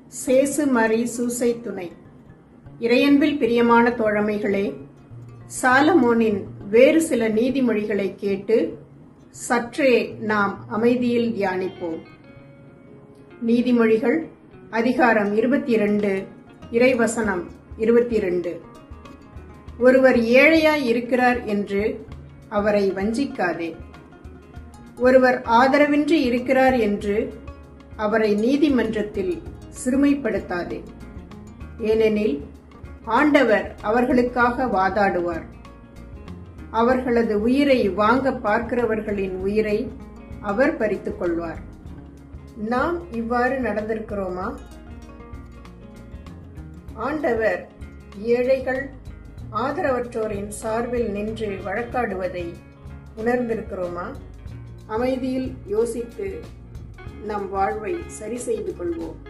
சேசு மரி சூசை துணை. இறையன்பில் பிரியமான தோழமைகளே, சாலமோனின் வேறு சில நீதிமொழிகளை கேட்டு சற்றே நாம் அமைதியில் தியானிப்போம். நீதிமொழிகள் அதிகாரம் 22 இறைவசனம் 22. ஒருவர் ஏழையாய் இருக்கிறார் என்று அவரை வஞ்சிக்காதே. ஒருவர் ஆதரவின்றி இருக்கிறார் என்று அவரை நீதிமன்றத்தில் சிறுமைப்படுத்தாதே. ஏனெனில் ஆண்டவர் அவர்களுக்காக வாதாடுவார். அவர்களது உயிரை வாங்க பார்க்கிறவர்களின் உயிரை அவர் பறித்துக் கொள்வார். நாம் இவ்வாறு நடந்திருக்கிறோமா? ஆண்டவர் ஏழைகள், ஆதரவற்றோரின் சார்பில் நின்று வழக்காடுவதை உணர்ந்திருக்கிறோமா? அமைதியில் யோசித்து நம் வாழ்வை சரி செய்து கொள்வோம்.